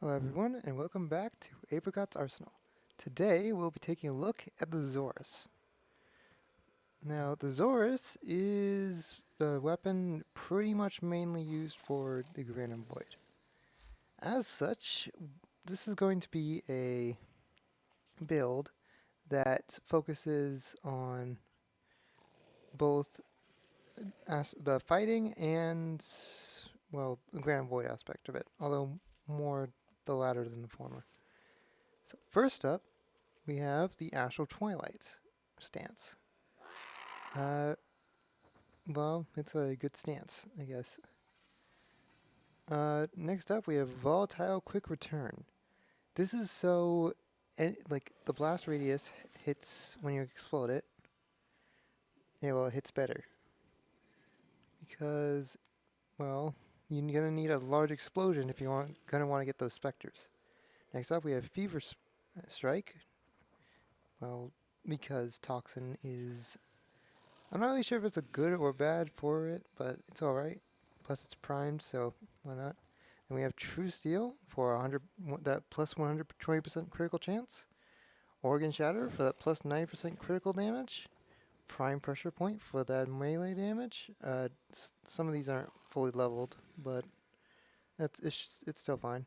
Hello everyone, and welcome back to Apricot's Arsenal. Today we'll be taking a look at the Xoris. Now, the Xoris is the weapon pretty much mainly used for the Granum Void. As such, this is going to be a build that focuses on both the fighting and, well, the Granum Void aspect of it, although more the latter than the former. So first up, we have the Astral Twilight stance. Well, it's a good stance, I guess. Next up, we have Volatile Quick Return. This is so, like, the blast radius hits when you explode it. Yeah, well, it hits better. Because, well, you're going to need a large explosion if you're going to want to get those specters. Next up, we have Fever Strike. Well, because Toxin is... I'm not really sure if it's a good or bad for it, but it's alright. Plus it's primed, so why not? Then we have True Steel for that plus 120% critical chance. Organ Shatter for that plus 90% critical damage. Prime Pressure Point for that melee damage. Some of these aren't fully leveled, but it's still fine.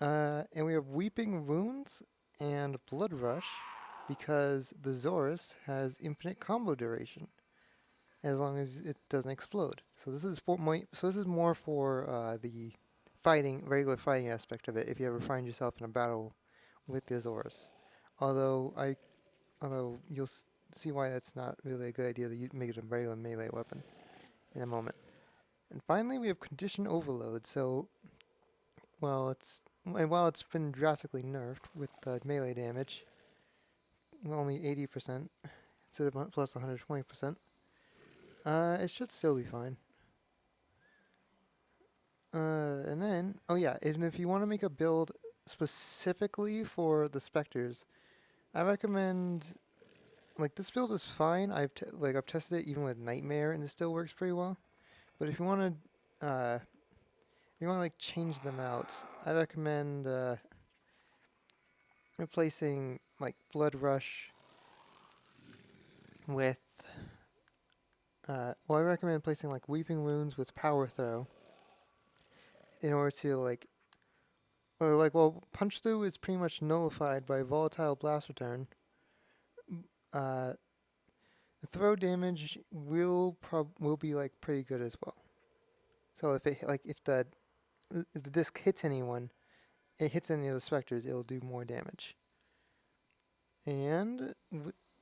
And we have Weeping Wounds and Blood Rush, because the Xoris has infinite combo duration as long as it doesn't explode. So this is more for the regular fighting aspect of it. If you ever find yourself in a battle with the Xoris, although you'll see why that's not really a good idea that you make it a regular melee weapon in a moment. And finally, we have Condition Overload. So, while it's been drastically nerfed with melee damage, only 80% instead of plus 120%. It should still be fine. And then, oh yeah, and if you want to make a build specifically for the specters, I recommend, like, this build is fine. I've tested it even with Nightmare, and it still works pretty well. But if you want to, like, change them out, I recommend replacing like Blood Rush with I recommend placing like Weeping Wounds with Power Throw in order to Punch Through is pretty much nullified by Volatile Blast Return. The throw damage will be like pretty good as well. So if the disc hits anyone, it hits any of the specters, it'll do more damage. And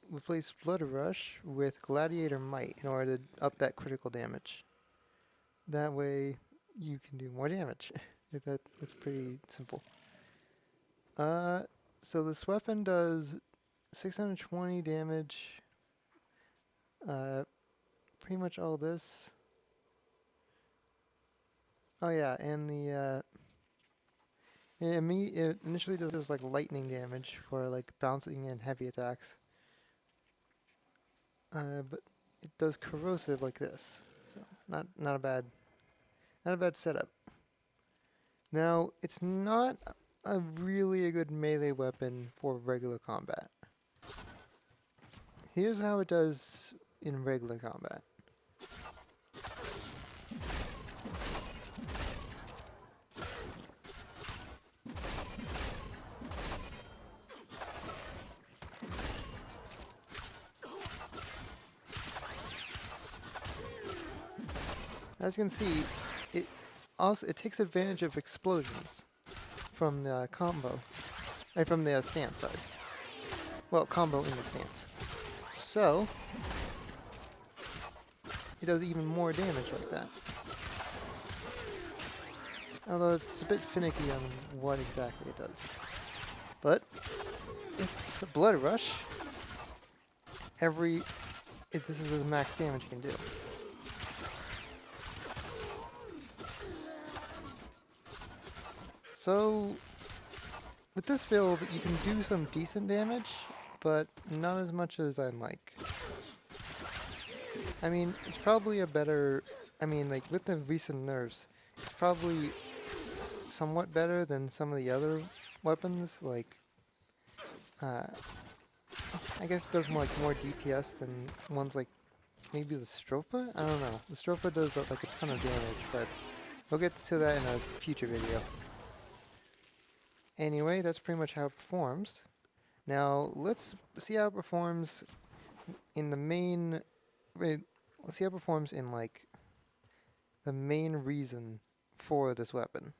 replace Blood Rush with Gladiator Might in order to up that critical damage. That way you can do more damage. That's pretty simple. So this weapon does 620 damage. Pretty much all this. Oh yeah, and it initially does like lightning damage for like bouncing and heavy attacks. But it does corrosive like this, so not a bad setup. Now, it's not really a good melee weapon for regular combat. Here's how it does in regular combat. As you can see, it takes advantage of explosions from the from the stance side. Well, combo in the stance. So, it does even more damage like that. Although it's a bit finicky on what exactly it does. But, it's a Blood Rush. This is the max damage you can do. So, with this build, you can do some decent damage, but not as much as I'd like. I mean, it's probably with the recent nerfs, it's probably somewhat better than some of the other weapons. Like, I guess it does more DPS than ones like maybe the Strofa? I don't know. The Strofa does like a ton of damage, but we'll get to that in a future video. Anyway, that's pretty much how it performs. Now, let's see how it performs in the main... Wait, let's see how it performs in, like, the main reason for this weapon.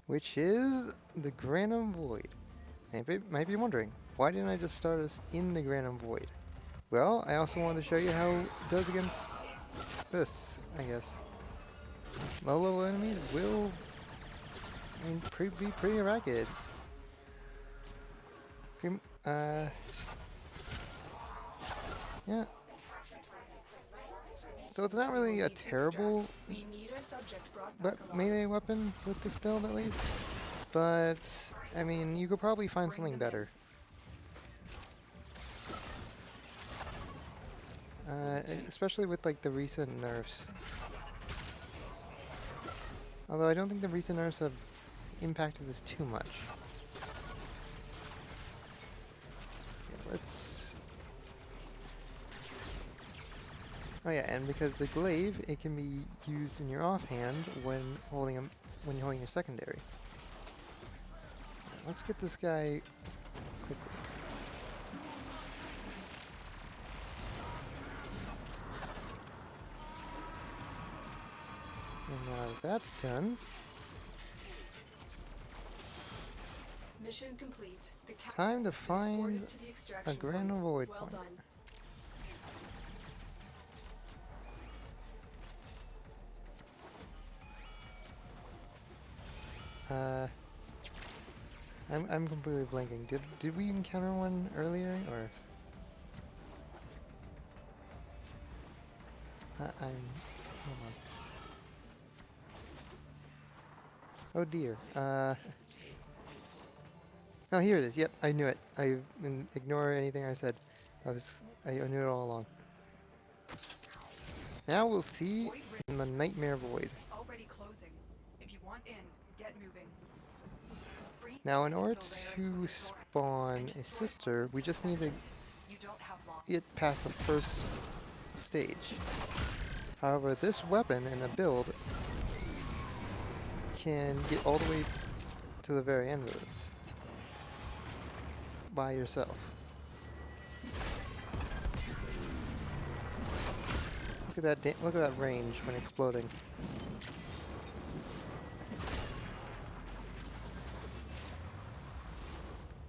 Which is the Granum Void. And you might be wondering, why didn't I just start us in the Granum Void? Well, I also wanted to show you how it does against this, I guess. Low-level enemies will... be pretty ragged. Yeah. So it's not really a terrible melee weapon with this build, at least. But, I mean, you could probably find something better. Especially with, like, the recent nerfs. Although I don't think the recent nerfs have impacted this too much. Okay, let's... Oh yeah, and because the glaive, it can be used in your offhand when holding when you're holding your secondary. Let's get this guy quickly. And now that that's done, mission complete. Time to find a Granum Void point. I'm completely blanking. Did we encounter one earlier, or? Hold on. Oh dear. Oh, here it is. Yep, I knew it. I ignore anything I said. I knew it all along. Now we'll see in the Nightmare Void. Already closing. If you want in, get moving. Now, in order to spawn a sister, we just need to get past the first stage. However, this weapon and the build can get all the way to the very end of this by yourself. Look at that range when exploding.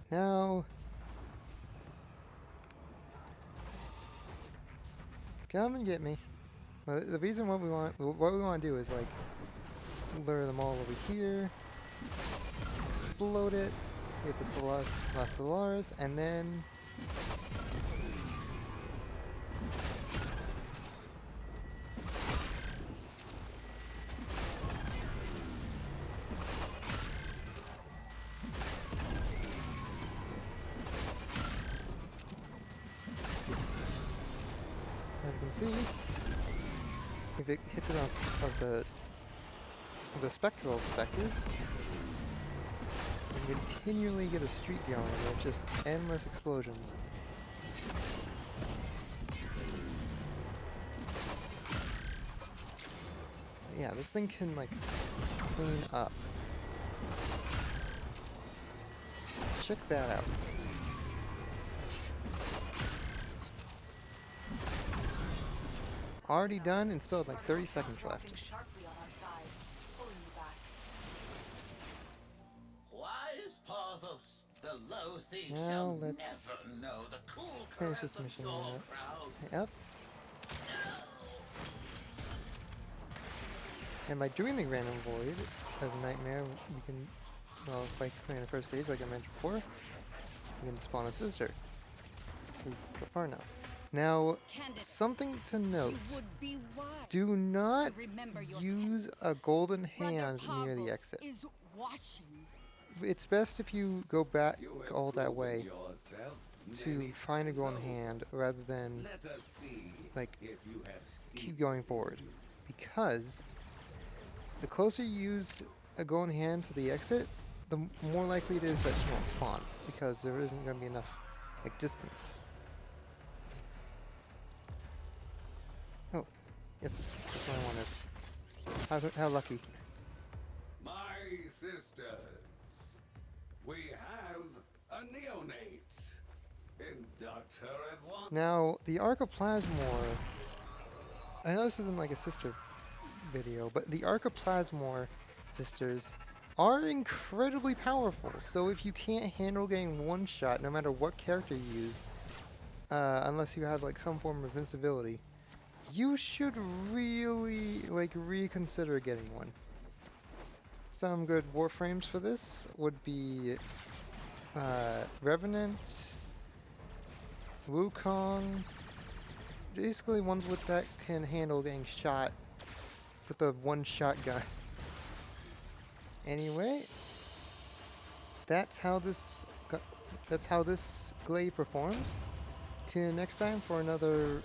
Now, come and get me. Well, the reason what we want to do is like lure them all over here, explode it, hit the Solaris, and then as you can see, if it hits enough of the spectral specters, you continually get a streak going with just endless explosions. Yeah, this thing can like clean up. Check that out. Already done and still have like 30 seconds left. Now let's finish this mission. Yep. And by doing the Granum Void as a nightmare, we can, well, by clearing the first stage like I mentioned before, we can spawn a sister. We go far now. Now, something to note, do not use a golden hand near the exit. It's best if you go back all that way to find a golden hand rather than like keep going forward, because the closer you use a golden hand to the exit, the more likely it is that she won't spawn, because there isn't going to be enough like distance. Oh, yes, that's what I wanted. How lucky. My sisters, we have a neonate. Induct her at once. Now, the Archoplasmor, I know this isn't like a sister video, but the Archoplasmor sisters are incredibly powerful. So if you can't handle getting one shot, no matter what character you use, unless you have like some form of invincibility, you should really like reconsider getting one. Some good warframes for this would be Revenant, Wukong, basically ones with that can handle getting shot with a one-shot gun. Anyway, that's how this glaive performs. Tune in next time for another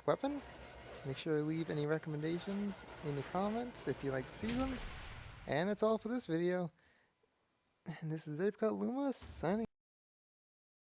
weapon. Make sure to leave any recommendations in the comments if you'd like to see them. And that's all for this video. And this is Apricot Luma signing.